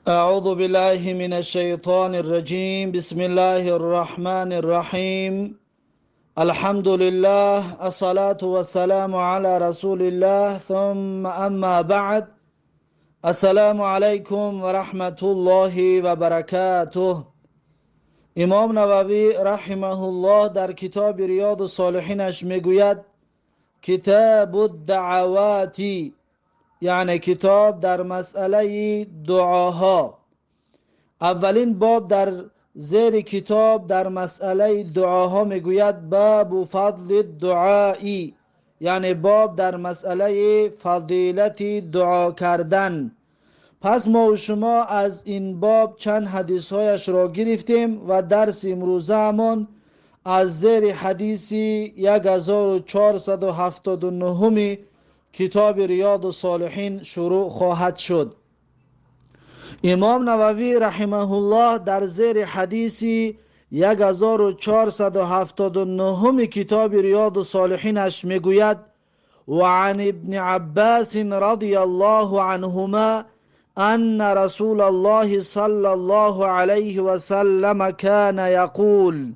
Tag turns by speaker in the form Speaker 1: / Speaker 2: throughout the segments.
Speaker 1: أعوذ بالله من الشيطان الرجيم. بسم الله الرحمن الرحيم. الحمد لله، الصلاة والسلام على رسول الله، ثم أما بعد. السلام عليكم ورحمة الله وبركاته. امام نووی رحمه الله در کتاب ریاض الصالحینش میگوید کتاب الدعوات، یعنی کتاب در مسئله دعاها. اولین باب در زیر کتاب در مسئله دعاها میگوید باب فضل الدعائی، یعنی باب در مسئله فضیلت دعا کردن. پس ما و شما از این باب چند حدیث هایش را گرفتیم و درس امروزه‌مان از زیر حدیث 1479 کتاب ریاض الصالحین شروع خواهد شد. امام نووی رحمه الله در زیر حدیث 1479 کتاب ریاض الصالحینش میگوید وعن ابن عباس رضی الله عنهما ان رسول الله صلی الله علیه و سلم کان یقول،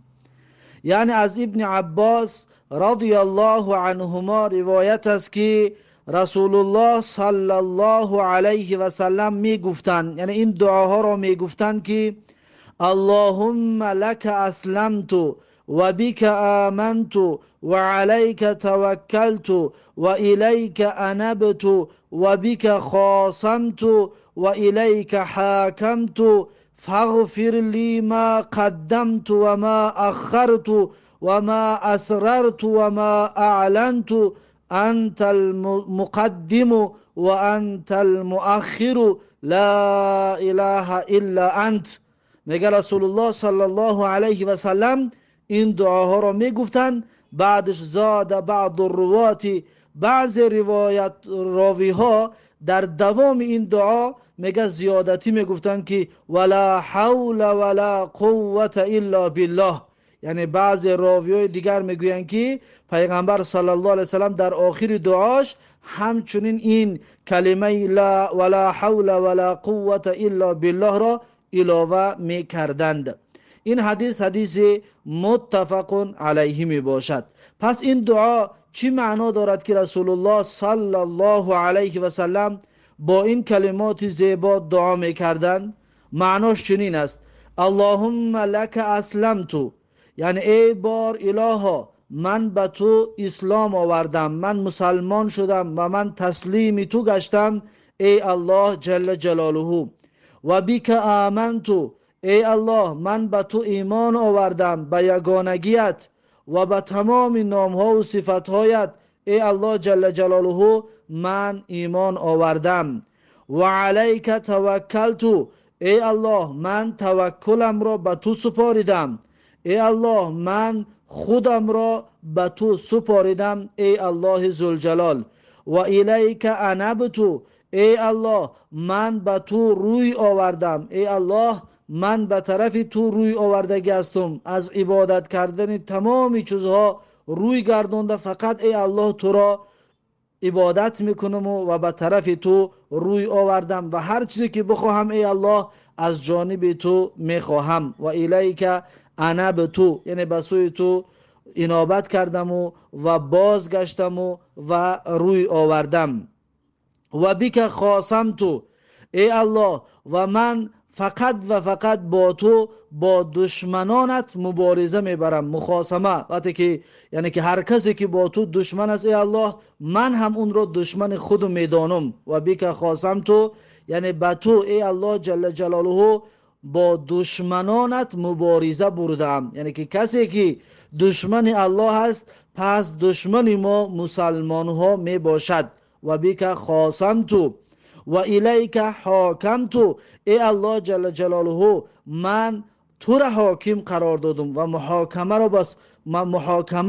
Speaker 1: یعنی از ابن عباس رضی الله عنهما روایت است که رسول الله صلی الله علیه و سلم می گفتند، یعنی این دعاها را می گفتند که اللهم لك اسلمت و بك آمنت و علیک توکلت و الیک انبت و بك خاصمت و الیک حاکمت فاغفر لی ما قدمت و ما اخرت و ما اسررت و ما اعلنت انت المقدم و انت المؤخر لا اله الا انت. میگه رسول الله صلی الله علیه و سلم این دعاها را میگفتند. بعدش زاد بعض الروات، بعض روایت راوی ها در دوام این دعا میگه زیادتی میگفتند که ولا حول ولا قوة الا بالله، یعنی بعض راویای دیگر میگویند که پیغمبر صلی الله علیه وسلم در آخر دعاش همچنین این کلمه لا ولا حول ولا قوة الا بالله را علاوه میکردند. این حدیث متفق علیه می باشد. پس این دعا چی معنا دارد که رسول الله صلی الله علیه و سلم با این کلمات زیبا دعا میکردند؟ معناش چنین است: اللهم لك اسلمت، یعنی ای بار الها من به تو اسلام آوردم، من مسلمان شدم و من تسلیم تو گشتم ای الله جل جلاله. و بیک آمنت، ای الله من به تو ایمان آوردم، به یگانگیت و به تمام نامها و صفتهایت ای الله جل جلاله من ایمان آوردم. و علیک توکلت، ای الله من توکلم را به تو سپاریدم، ای الله من خودم را به تو سپاریدم ای الله ذوالجلال. و الیک انبت، ای الله من به تو روی آوردم، ای الله من به طرف تو روی آوردگی هستم، از عبادت کردن تمامی چیزها روی گردانده فقط ای الله تو را عبادت میکنم و به طرف تو روی آوردم و هر چیزی که بخواهم ای الله از جانب تو میخواهم. و الیک انبت، یعنی به سوی تو انابت کردم و بازگشتم و روی آوردم. و بیک خاصمت، ای الله و من فقط و فقط با تو با دشمنانت مبارزه میبرم. مخاصمه وقتی که یعنی که هر کسی که با تو دشمن است ای الله من هم اون رو دشمن خود میدانم. و بیک خاصمت، یعنی با تو ای الله جل جلاله با دشمنانت مبارزه بردم، یعنی که کسی که دشمن الله است پس دشمن ما مسلمان ها می باشد. و بیک خاصمت و الیک حاکمت، ای الله جل جلاله من تو را حاکم قرار دادم و محاکمه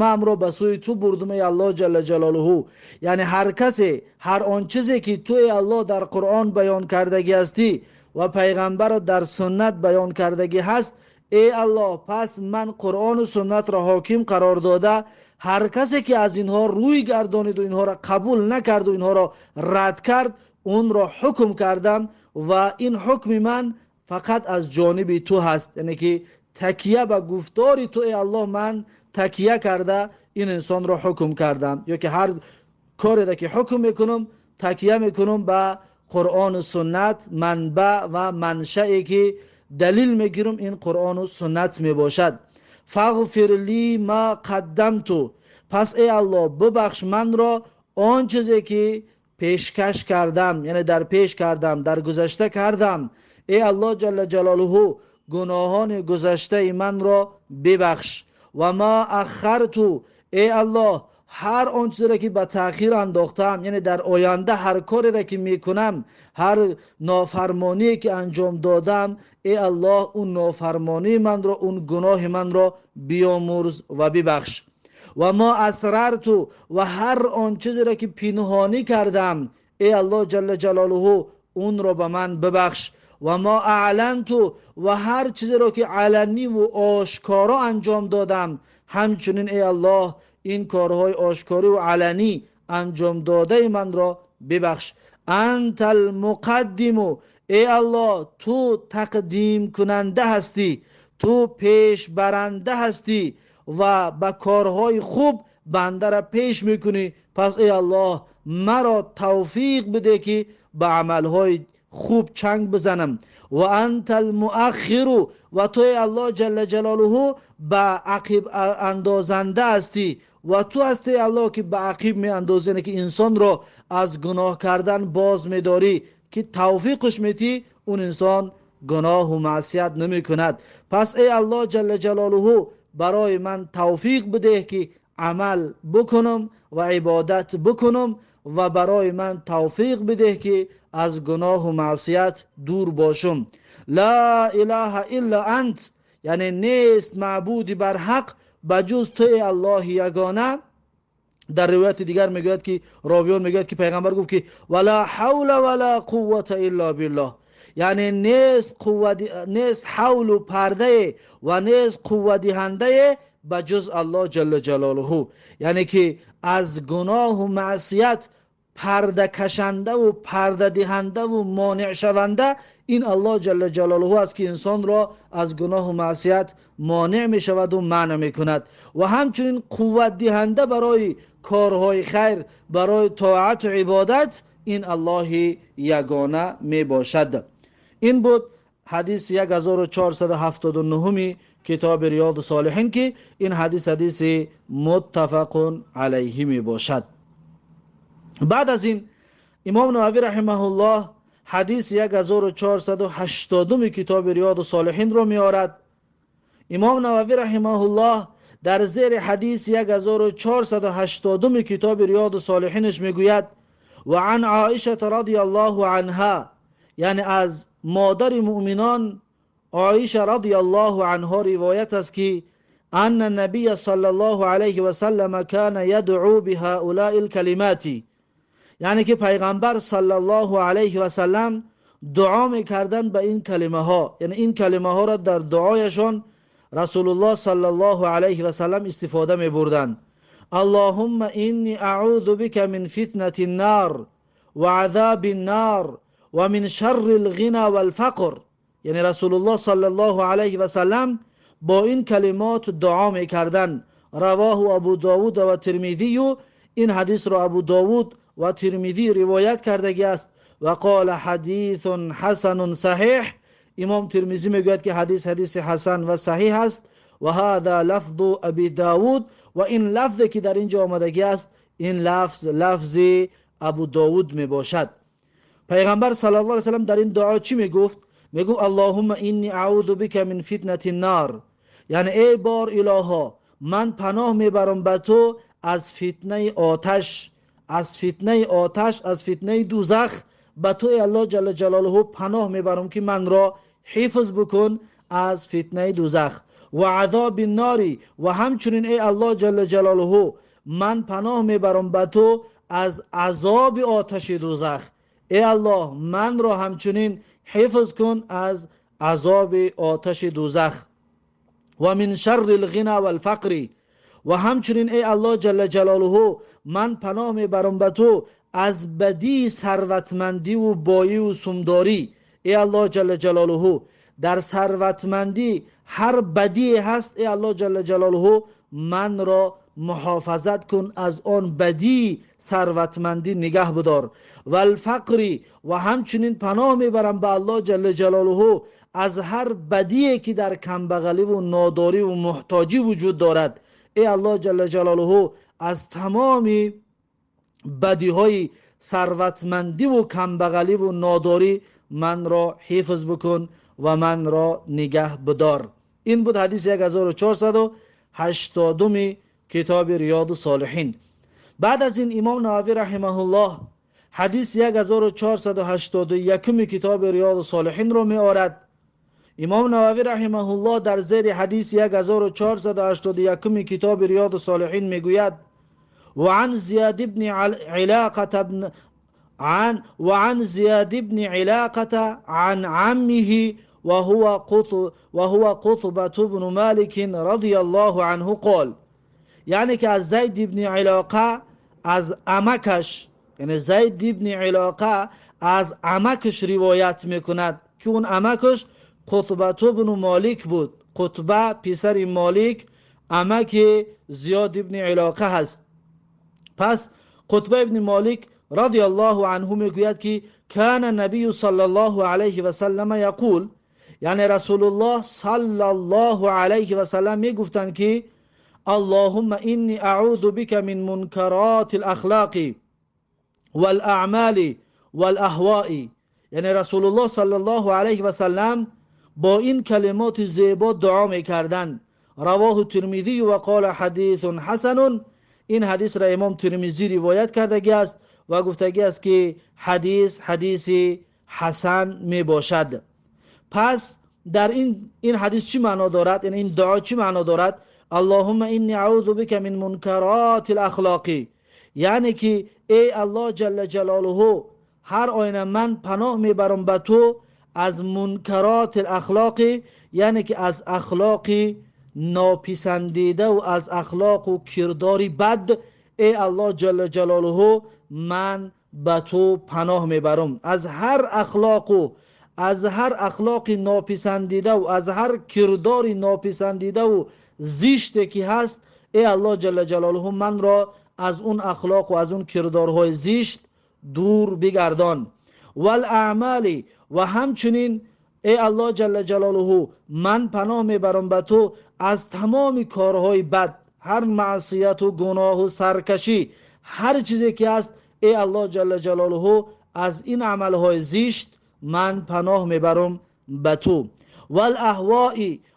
Speaker 1: ام را به سوی تو بردم ای الله جل جلاله. یعنی هر کسی هر آن چیزی که تو ای الله در قرآن بیان کردگی هستی و پیغمبر در سنت بیان کردگی هست ای الله پس من قرآن و سنت را حاکم قرار داده هر کسی که از اینها روی گردانید و اینها را قبول نکرد و اینها را رد کرد اون را حکم کردم و این حکم من فقط از جانب تو هست، یعنی که تکیه به گفتار تو ای الله من تکیه کرده این انسان رو حکم کردم، یا که هر کاری را که حکم میکنم تکیه میکنم به قرآن و سنت، منبع و منشأی که دلیل میگیرم این قرآن و سنت میباشد. فاغفر لی ما قدمت، پس ای الله ببخش من را آن چیزی که پیشکش کردم، یعنی در پیش کردم، در گذشته کردم. ای الله جل جلاله گناهان گذشته من را ببخش. و ما اخرت، ای الله هر آن چیزی را که به تأخیر انداختم، یعنی در آینده هر کاری را که میکنم، هر نافرمانی که انجام دادم، ای الله اون نافرمانی من را، اون گناه من را بیامرز و ببخش. و ما اسررت، و هر آن چیزی را که پنهانی کردم، ای الله جل جلاله اون را به من ببخش. و ما اعلنت، و هر چیزی را که علنی و آشکارا انجام دادم، همچنین ای الله این کارهای آشکاری و علنی انجام داده من را ببخش. انت المقدم، ای الله تو تقدیم کننده هستی، تو پیش برنده هستی و به کارهای خوب بنده را پیش میکنی. پس ای الله مرا توفیق بده که به عملهای خوب چنگ بزنم. و انت المؤخر، و تو ای الله جل جلاله به عقب اندازنده هستی، و تو هستی الله که به عقب می اندازی، که انسان را از گناه کردن باز می داری، که توفیقش میتی اون انسان گناه و معصیت نمی کند. پس ای الله جل جلاله برای من توفیق بده که عمل بکنم و عبادت بکنم، و برای من توفیق بده که از گناه و معصیت دور باشم. لا اله الا انت، یعنی نیست معبودی بر حق بجز تو ای الله یگانه. در روایت دیگر میگوید که راویان میگوید که پیغمبر گفت که ولا حول ولا قوت الا بالله، یعنی نیست حول و پرده و نیست قوت دهنده بجز الله جل جلاله، یعنی که از گناه و معصیت پرده کشنده و پرده دهنده و مانع شونده این الله جل جلاله است که انسان را از گناه و معصیت مانع می شود و منع می کند. و همچنین قوت دهنده برای کارهای خیر، برای طاعت و عبادت این الله یگانه می باشد. این بود حدیث 1479 کتاب ریاض الصالحین که این حدیث متفق علیه می باشد. بعد از این امام نووی رحمه الله حدیث 1480 کتاب ریاض الصالحین رو می آورد. امام نووی رحمه الله در زیر حدیث 1480 کتاب ریاض الصالحینش می گوید و عن عائشه رضی الله عنها، یعنی از مادر مؤمنان عایشه رضی الله عنها روایت است که ان النبی صلی الله علیه و سلم کان یدعو بهؤلاء الکلمات، یعنی که پیغمبر صلی الله علیه و سلم دعا میکردن به این کلمه ها، یعنی این کلمه ها را در دعایشان رسول الله صلی الله علیه و سلم استفاده میبردن. اللهم انی اعوذ بک من فتنة النار و عذاب النار و من شر الغنى والفقر، یعنی رسول الله صلی الله علیه و سلم با این کلمات دعا میکردن. رواه ابو داود و ترمذی، این حدیث را ابو داود و ترمذی روایت کرده است. و قال حدیث حسن صحیح، امام ترمذی میگوید که حدیث حسن و صحیح است. و هذا لفظ ابی داود، و این لفظی که در اینجا آمدگی است این لفظ ابو داود می باشد. پیغمبر صلی الله علیه و سلم در این دعا چی میگفت؟ میگفت اللهم انی اعوذ بک من فتنة النار، یعنی ای بار الها من پناه میبرم به تو از فتنه آتش، از فتنه دوزخ. به تو ای الله جل جلاله پناه میبرم که من را حفظ بکن از فتنه دوزخ. و عذاب النار، و همچنین ای الله جل جلاله من پناه میبرم به تو از عذاب آتش دوزخ. ای الله من را همچنین حفظ کن از عذاب آتش دوزخ. و من شر الغنى والفقر، و همچنین ای الله جل جلاله من پناه میبرم به تو از بدی ثروتمندی و بایی و سمداری، ای الله جل جلاله در ثروتمندی هر بدی هست، ای الله جل جلاله من را محافظت کن از آن بدی ثروتمندی نگه بدار. و الفقری و همچنین پناه میبرم به الله جل جلاله از هر بدی که در کمبغلی و ناداری و محتاجی وجود دارد. ای الله جل جلاله از تمام بدی های ثروتمندی و کمبغلی و ناداری من را حفظ بکن و من را نگه بدار. این بود حدیث 1480 کتاب ریاض الصالحین. بعد از این امام نووی رحمه الله حدیث 1481 کتاب ریاض الصالحین رو می آورد. امام نووی رحمه الله در زیر حدیث 1481 کتاب ریاض الصالحین می گوید وعن زیاد بن علاقة عن عمه وهو قطبة بن مالك رضي الله عنه قال، یعنی که از زید بن علاقه از عمکش، یعنی زید بن علاقه از عمکش روایت میکند که اون عمکش قطبه بن مالک بود. قطبه پسر مالک عمک زیاد بن علاقه هست. پس قطبه ابن مالک رضی الله عنه میگوید که کان نبی صلی الله علیه و سلم یقول، یعنی رسول الله صلی الله علیه و سلم میگفتند که اللهم اینی اعوذ بک من منکرات الاخلاق والاعمال والاهواء. یعنی رسول الله صلی الله علیه و سلم با این کلمات زیبا دعا میکردند. رواه ترمذی و قال حدیث حسن، این حدیث را امام ترمذی روایت کرده است و گفتگی است که حدیث حسن می باشد. پس در این حدیث چی معنا دارد؟ یعنی این دعا چی معنا دارد؟ اللهم اینی اعوذ بک من منکرات الاخلاق، یعنی که ای الله جل جلاله هر آینه من پناه میبرم به تو از منکرات الاخلاق، یعنی که از اخلاق ناپسندیده و از اخلاق و کرداری بد. ای الله جل جلاله من به تو پناه میبرم از هر اخلاق ناپسندیده و از هر کردار ناپسندیده و زشتی که هست. ای الله جل جلاله من را از اون اخلاق و از اون کردارهای زشت دور بگردان. والاعمال و همچنین ای الله جل جلاله من پناه میبرم به تو از تمام کارهای بد، هر معصیت و گناه و سرکشی، هر چیزی که هست. ای الله جل جلاله از این عملهای زشت من پناه میبرم به تو. والاهواء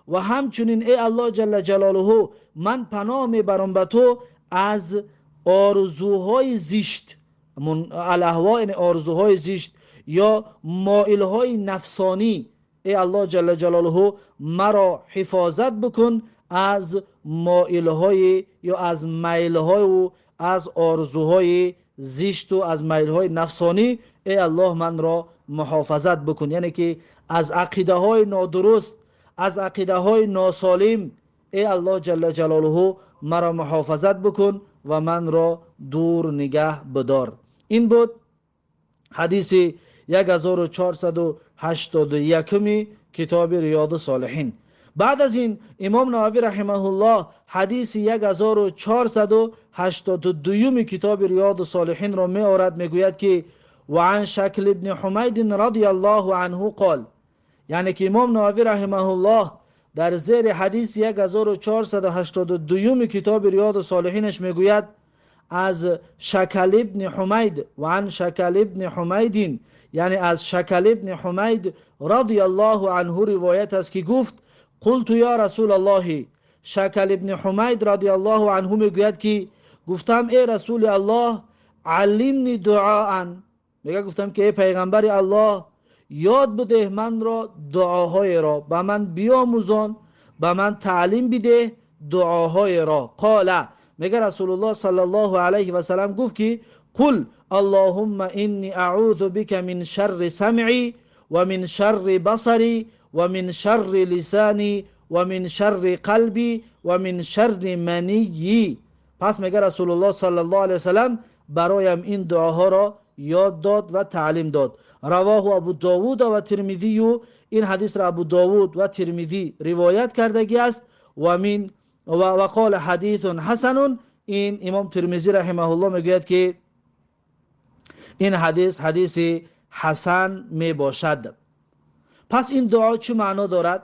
Speaker 1: و همچنین ای الله جل جلاله من پناه میبرم به تو از آرزوهای زشت. الاهواء یعنی آرزوهای زشت یا مائلهای نفسانی. ای الله جل جلاله مرا حفاظت بکن از مائلهای یا از میلهای و از آرزوهای زشت و از میلهای نفسانی. ای الله من را محافظت بکن، یعنی که از عقیده های نادرست، از عقیده های ناسالم. ای الله جل جلاله مرا محافظت بکن و من را دور نگه بدار. این بود حدیث 1481 کتاب ریاض الصالحین. بعد از این امام نووی رحمه الله حدیث 1482 کتاب ریاض الصالحین را می آورد، می گوید که وعن شکل ابن حمید رضی الله عنه قال، یعنی که امام نووی رحمه الله در زیر حدیث 1482 کتاب ریاض الصالحینش می گوید از شکل ابن حمید وعن شکل ابن حمید، یعنی از شکل ابن حمید رضی الله عنه روایت است که گفت قلت یا رسول الله. شکل ابن حمید رضی الله عنه میگوید که گفتم ای رسول الله علمنی دعاء، میگه گفتم که ای پیغمبر الله یاد بده من را دعاهای را، به من بیاموزان، به من تعلیم بده دعاهای را. قال، میگه رسول الله صلی الله علیه و سلم گفت که قل اللهم اینی اعوذ بک من شر سمعی و من شر بصری و من شر لسانی و من شر قلبی و من شر منی. پس میگه رسول الله صلی الله علیه و سلم برایم این دعاها را یاد داد و تعلیم داد. رواه ابو داوود و ترمذی، و این حدیث را ابو داوود و ترمذی روایت کردگی است. و قال حدیث حسن، این امام ترمذی رحمه الله میگوید که این حدیث حسن می باشد. پس این دعا چه معنا دارد؟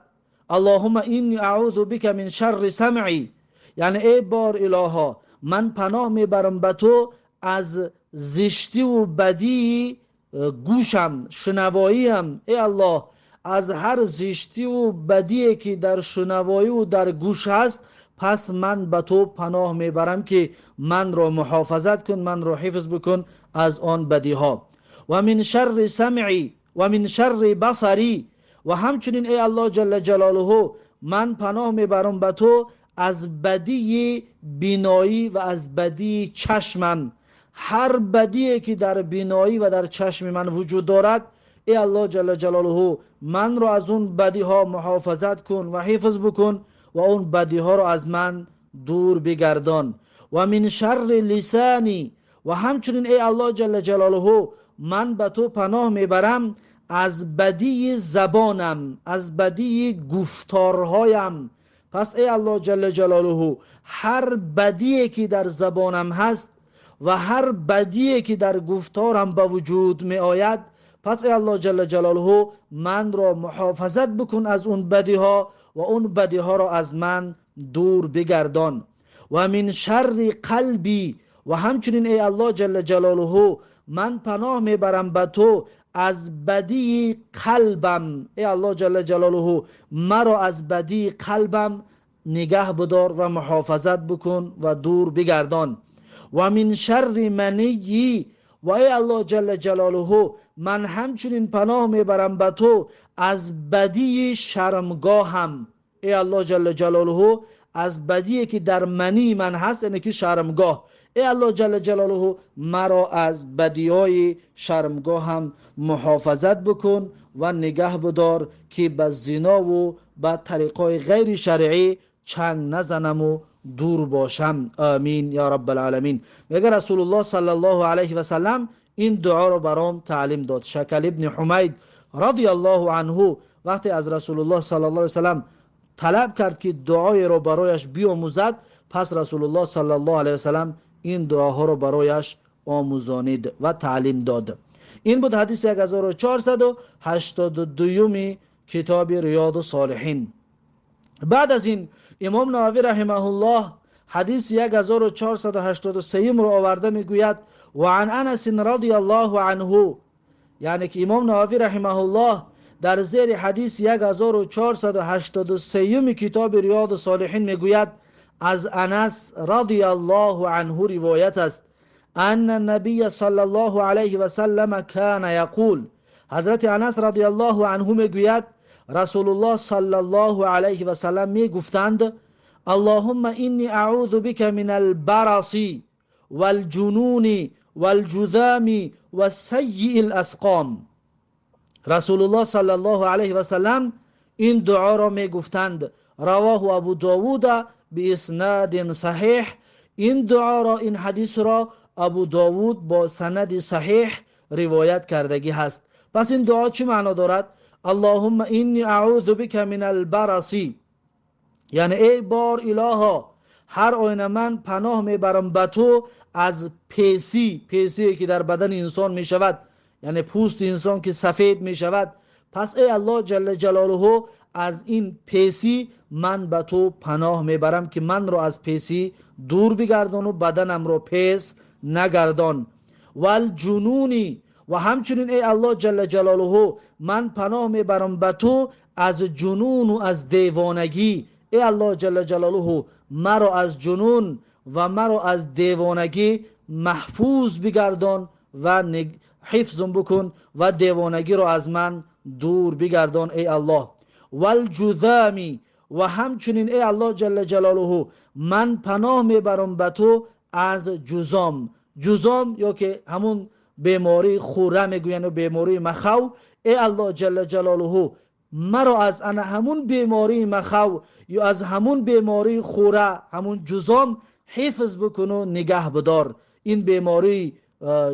Speaker 1: اللهم اینی اعوذ بک من شر سمعی، یعنی ای بار الها من پناه میبرم به تو از زشتی و بدی گوشم، شنواییم. ای الله از هر زشتی و بدی که در شنوایی و در گوش هست، پس من به تو پناه میبرم که من را محافظت کن، من را حفظ بکن از آن بدی ها. و من شر سمعی و من شر بصری، و همچنین ای الله جل جلاله من پناه میبرم به تو از بدی بینایی و از بدی چشمم. هر بدی که در بینایی و در چشم من وجود دارد، ای الله جل جلاله من را از اون بدی ها محافظت کن و حفظ بکن و اون بدی ها را از من دور بگردان. و من شر لسانی، و همچنین ای الله جل جلاله من به تو پناه میبرم از بدی زبانم، از بدی گفتارهایم. پس ای الله جل جلاله هر بدی که در زبانم هست و هر بدی که در گفتارم به وجود می آید، پس ای الله جل جلاله من را محافظت بکن از اون بدی ها و اون بدی ها را از من دور بگردان. و من شر قلبی، و همچنین ای الله جل جلاله من پناه میبرم به تو از بدی قلبم. ای الله جل جلاله مرا از بدی قلبم نگه بدار و محافظت بکن و دور بگردان. و من شر منی، و ای الله جل جلاله من همچنین پناه میبرم به تو از بدی شرمگاهم. ای الله جل جلاله از بدی که در منی من هست، یعنی که شرمگاه، ای الله جل جلاله مرا از بدیهای شرمگاه هم محافظت بکن و نگه بدار که به زنا و به طریقای غیر شرعی چنگ نزنم و دور باشم. آمین یا رب العالمین. میگه رسول الله صلی الله علیه و سلم این دعا رو برام تعلیم داد. شکل ابن حمید رضی الله عنه وقتی از رسول الله صلی الله علیه و سلم طلب کرد که دعای رو برایش بیاموزد، پس رسول الله صلی الله علیه و سلم این دعاها رو برایش آموزانید و تعلیم داد. این بود حدیث 1482 کتاب ریاض الصالحین. بعد از این امام نووی رحمه الله حدیث 1483 رو آورده میگوید و عن انس رضی الله عنه، یعنی که امام نووی رحمه الله در زیر حدیث 1483 کتاب ریاض الصالحین میگوید از انس رضی الله عنه روایت است ان النبی صلی الله علیه و سلم کان یقول، حضرت انس رضی الله عنه میگوید رسول الله صلی الله علیه و سلم میگفتند اللهم انی اعوذ بک من البرص والجنون والجذام والسیء الاسقام. رسول الله صلی الله علیه و سلم این دعا را میگفتند. رواه ابو داوود به اسناد صحیح. این دعا را، این حدیث را ابو داوود با سند صحیح روایت کردگی هست. پس این دعا چی معنا دارد؟ اللهم انی اعوذ بک من البرص، یعنی ای بار الها هر آینه من پناه میبرم به تو از پیسی که در بدن انسان می شود، یعنی پوست انسان که سفید می شود. پس ای الله جل جلاله از این پیسی من به تو پناه میبرم که من را از پیسی دور بگردان و بدنم را پیس نگردان. والجنونی، و همچنین ای الله جل جلاله من پناه میبرم به تو از جنون و از دیوانگی. ای الله جل جلاله مرا از جنون و مرا از دیوانگی محفوظ بگردان و حفظم بکن و دیوانگی رو از من دور بگردان ای الله. والجذامی، و همچنین ای الله جل جلاله من پناه میبرم به تو از جذام. جذام یا که همون بیماری خوره میگوین و بیماری مخو، ای الله جل جلاله مرا از همون بیماری مخو یا از همون بیماری خوره، همون جذام حفظ بکن و نگه بدار. این بیماری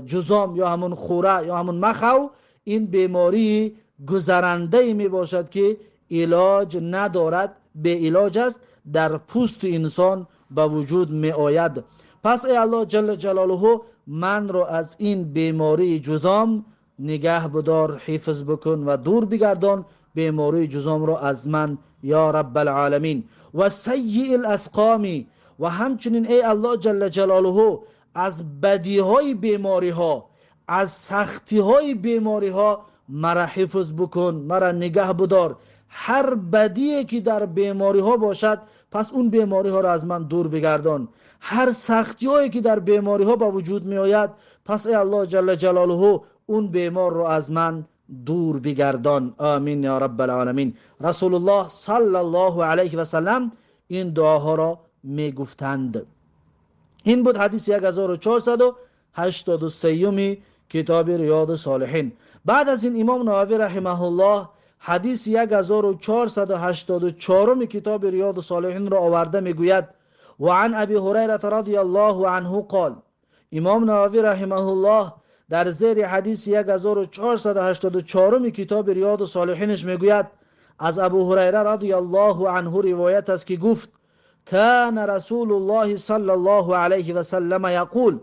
Speaker 1: جزام یا همون خوره یا همون مخو، این بیماری گذرنده می باشد که علاج ندارد، به علاج است، در پوست انسان به وجود می آید. پس ای الله جل جلاله من رو از این بیماری جذام نگه بدار، حفظ بکن و دور بگردان بیماری جذام رو از من یا رب العالمین. و سیء الاسقامی، و همچنین ای الله جل جلاله از بدی های بیماری ها، از سختی های بیماری ها مرا حفظ بکن، مرا نگه بدار. هر بدی که در بیماری ها باشد پس اون بیماری ها را از من دور بگردان. هر سختی هایی که در بیماری ها با وجود می آید پس ای الله جل جلاله اون بیمار رو از من دور بگردان. آمین یا رب العالمین. رسول الله صلی الله علیه و سلم این دعاها را می گفتند. این بود حدیث 1483 کتاب ریاض الصالحین. بعد از این امام نووی رحمه الله حدیث 1484 کتاب ریاض الصالحین را آورده میگوید و عن ابی هریره رضی الله عنه قال. امام نووی رحمه الله در زیر حدیث 1484 کتاب ریاض الصالحینش میگوید از ابو هریره رضی الله عنه روایت است که گفت کان رسول الله صلی الله علیه و سلم یقول.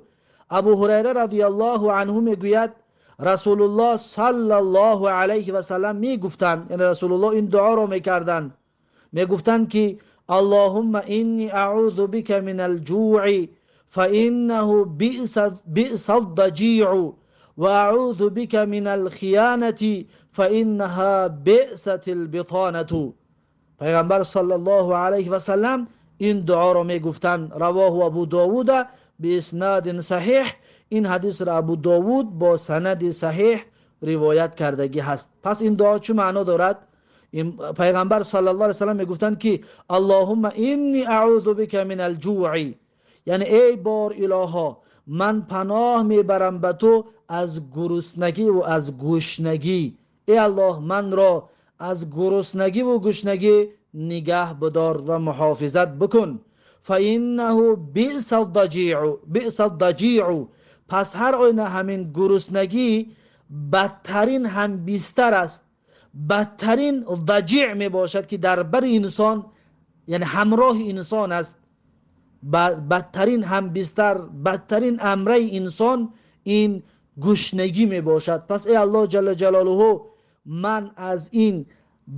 Speaker 1: ابو هریره رضی الله عنه میگوید رسول الله صلی الله علیه و سلم میگفتند، یعنی رسول الله این دعا رو میکردند، میگفتند که اللهم انی اعوذ بک من الجوع فانه بئس الضجیع و اعوذ بک من الخیانة فانها بئست البطانة. پیغمبر صلی الله علیه و سلم این دعا رو میگفتند. رواه ابو داوود به اسناد صحیح. این حدیث را ابو داوود با سند صحیح روایت کردگی هست. پس این دعا چه معنا دارد؟ پیغمبر صلی الله علیه و سلم میگفتند که اللهم انی اعوذ بک من الجوع، یعنی ای بار الها من پناه میبرم به تو از گرسنگی و از گشنگی. ای الله من را از گرسنگی و گشنگی نگه بدار و محافظت بکن. فانه بئس الضجیع، پس هر آینه همین گرسنگی بدترین هم بیستر است، بدترین ضجیع می باشد که در بر انسان، یعنی همراه انسان است، بدترین هم بیستر، بدترین امره انسان این گشنگی می باشد. پس ای الله جل جلاله من از این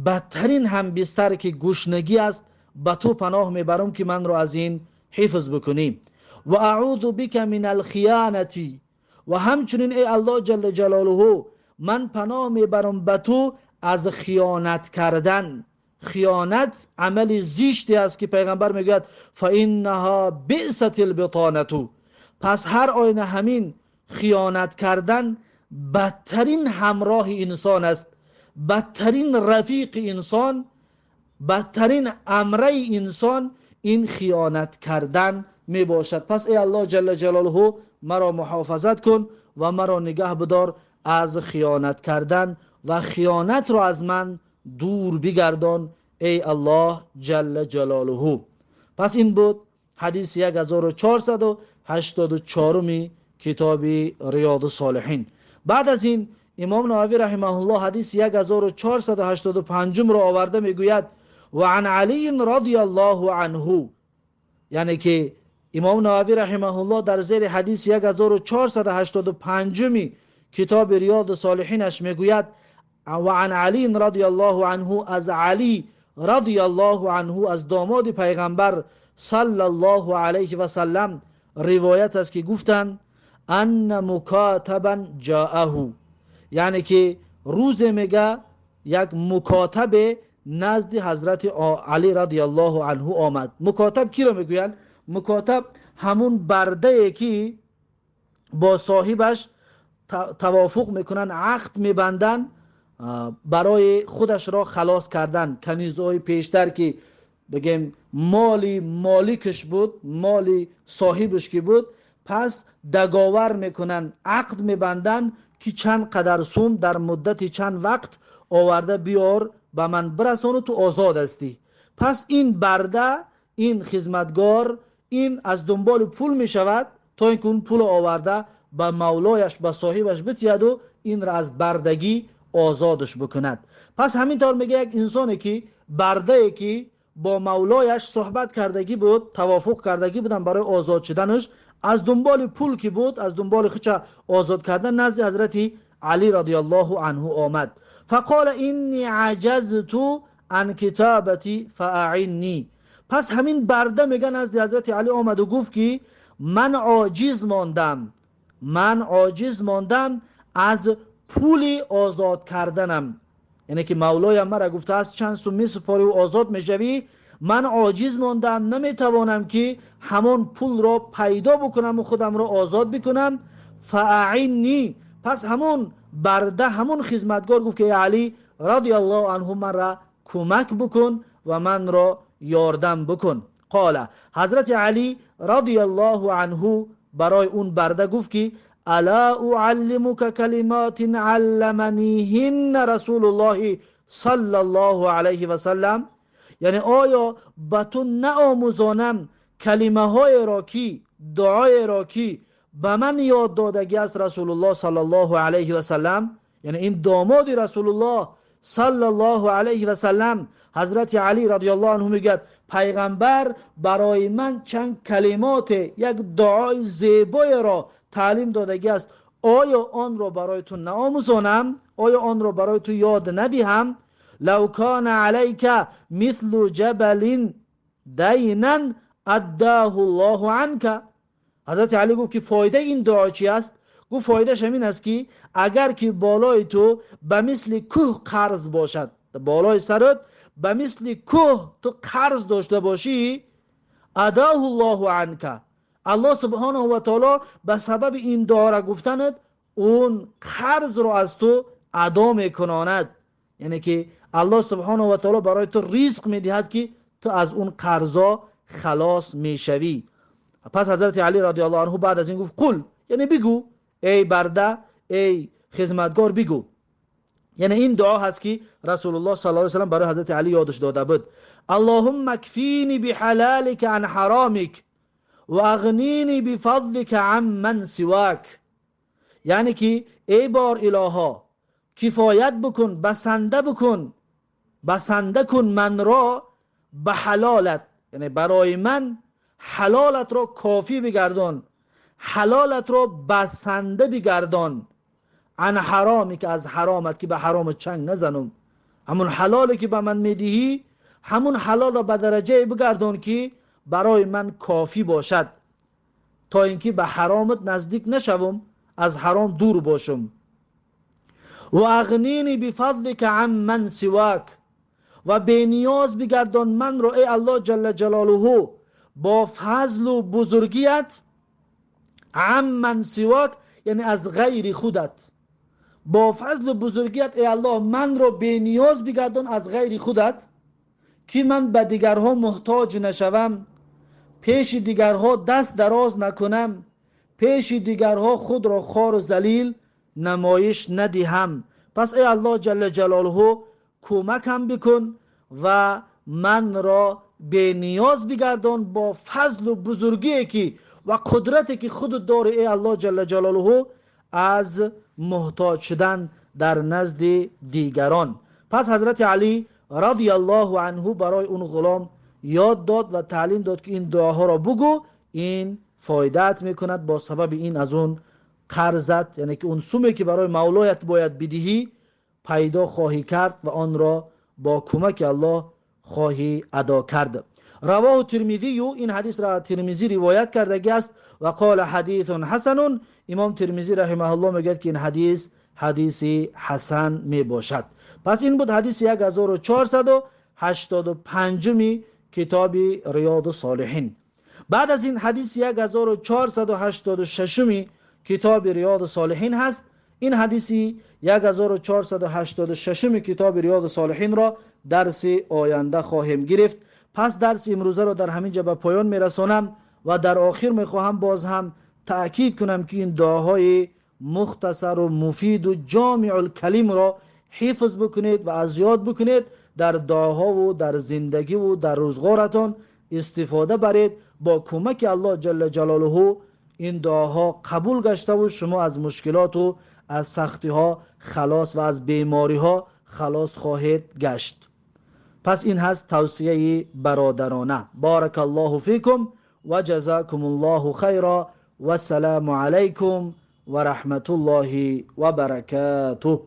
Speaker 1: بدترین هم بیستر که گشنگی است به تو پناه میبرم که من رو از این حفظ بکنی. و اعوذ بک من الخیانة، و همچنین ای الله جل جلاله من پناه میبرم به تو از خیانت کردن. خیانت عمل زشتی است که پیغمبر میگوید فانها بئست البطانة. پس هر آینه همین خیانت کردن بدترین همراه انسان است، بدترین رفیق انسان، بدترین امره انسان این خیانت کردن می باشد. پس ای الله جل جلاله مرا محافظت کن و مرا نگه بدار از خیانت کردن و خیانت را از من دور بگردان ای الله جل جلاله. پس این بود حدیث 1484 کتاب ریاض الصالحین. بعد از این امام نووی رحمه الله حدیث 1485 را آورده میگوید و عن علی رضی الله عنه، یعنی که امام نووی رحمه الله در زیر حدیث 1485 کتاب ریاض الصالحینش میگوید و عن علی رضی الله عنه، از علی رضی الله عنه از داماد پیغمبر صلی الله علیه و سلم روایت است که گفتند ان مکاتبا جاءه، یعنی که روز میگه یک مکاتب نزد حضرت علی رضی الله عنه آمد. مکاتب کی رو میگوین؟ مکاتب همون برده که با صاحبش توافق میکنن، عقد میبندن برای خودش را خلاص کردن. کنیزهای پیشتر که بگیم مالی مالکش بود، مالی صاحبش که بود، پس دگاور میکنن، عقد میبندن که چند قدر سوم در مدت چند وقت آورده بیار به من برسان و تو آزاد هستی. پس این برده، این خدمتگار، این از دنبال پول می شود تا اینکه اون پول آورده به مولایش به صاحبش بتید و این را از بردگی آزادش بکند. پس همینطور میگه یک انسانی که برده که با مولایش صحبت کردگی بود، توافق کردگی بودن برای آزاد شدنش، از دنبال پول که بود، از دنبال خودش آزاد کردن، نزد حضرت علی رضی الله عنه آمد. فقال اینی عجزت عن کتابتی فاعنی. پس همین برده میگن از حضرت علی آمد و گفت که من عاجز ماندم از پول آزاد کردنم. یعنی که مولایم مرا گفته است چند سو میسپاری و آزاد میشوی، من عاجز ماندم، نمیتوانم که همون پول را پیدا بکنم و خودم را آزاد بکنم. فاعنی. پس همون برده، همون خدمتگار گفت که علی رضی الله عنه من را کمک بکن و من را یاردم بکن. قال. حضرت علی رضی الله عنه برای اون برده گفت که الا اعلمك کلمات علمنیهن رسول الله صلی الله علیه و سلم. یعنی آیا به تو نآموزانم کلمه های را که، دعای را که به من یاد دادگی است رسول الله صلی الله علیه و سلم. یعنی این داماد رسول الله صلی الله علیه و سلم حضرت علی رضی الله عنه میگه پیغمبر برای من چند کلمات، یک دعای زیبای را تعلیم دادگی است، آیا آن را برای تو نآموزانم؟ آیا آن را برای تو یاد ندهم؟ لو کان علیک مثل جبل دینا اداه الله عنک. حضرت علی گفت که فایده این دعا چی است؟ گفت فایدهش همین است که اگر که بالای تو به مثل کوه قرض باشد، بالای سرت به مثل کوه تو قرض داشته باشی، اداه الله عنک، الله سبحانه و تعالی به سبب این دعا را گفتند اون قرض رو از تو ادا میکناند. یعنی که الله سبحانه و تعالی برای تو رزق میدهد که تو از اون قرضا خلاص میشوی. پس حضرت علی رضی الله عنه بعد از این گفت قل، یعنی بگو ای برده، ای خدمتگار بگو. یعنی این دعا هست که رسول الله صلی الله علیه و سلم برای حضرت علی یادش داده بود. اللهم اکفینی بحلالک عن حرامک و اغنینی بفضلک عن من سواک. یعنی که ای بار الها کفایت بکن، بسنده کن من را به حلالت، یعنی برای من حلالت را کافی بگردان، حلالت را بسنده بگردان، عن حرامی که از حرامت که به حرام چنگ نزنم، همون حلالی که به من میدهی همون حلال را به درجه بگردان که برای من کافی باشد، تا اینکه به حرامت نزدیک نشوم، از حرام دور باشم. و اغنینی بفضلک عن من سواک، و بی نیاز بگردان من را ای الله جل جلاله با فضل و بزرگیت، عن من سواک یعنی از غیر خودت، با فضل و بزرگیت ای الله من را بی نیاز بگردان از غیر خودت، که من به دیگرها محتاج نشوم، پیش دیگرها دست دراز نکنم، پیش دیگرها خود را خوار و ذلیل نمایش ندهم. پس ای الله جل جلاله کمکم بکن و من را بی نیاز بگردان با فضل و بزرگی که و قدرتی که خود داره ای الله جل جلاله از محتاج شدن در نزد دیگران. پس حضرت علی رضی الله عنه برای اون غلام یاد داد و تعلیم داد که این دعاها را بگو، این فایدت میکند، با سبب این از اون قرضت، یعنی که اون سومی که برای مولایت باید بدهی پیدا خواهی کرد و آن را با کمک الله خواهی ادا کرد. رواه ترمذی، این حدیث را ترمذی روایت کرده است و قال حدیث حسن. امام ترمذی رحمه الله میگه که این حدیث حسن می باشد. پس این بود حدیث 1485 کتاب ریاض الصالحین. بعد از این حدیث 1486 کتاب ریاض الصالحین هست. این حدیث 1486 کتاب ریاض الصالحین را درس آینده خواهیم گرفت. پس درس امروزه را در همین جا به پایان میرسانم و در آخر میخواهم باز هم تأکید کنم که این دعاهای مختصر و مفید و جامع الکلم را حفظ بکنید و از یاد بکنید، در دعاها و در زندگی و در روزگارتان استفاده برید. با کمک الله جل جلاله این دعاها قبول گشته و شما از مشکلات و از سختی ها خلاص و از بیماری ها خلاص خواهید گشت. پس این هست توصیه برادرانه. بارک الله فیکم و جزاکم الله خیرا و السلام علیکم و رحمت الله و برکاته.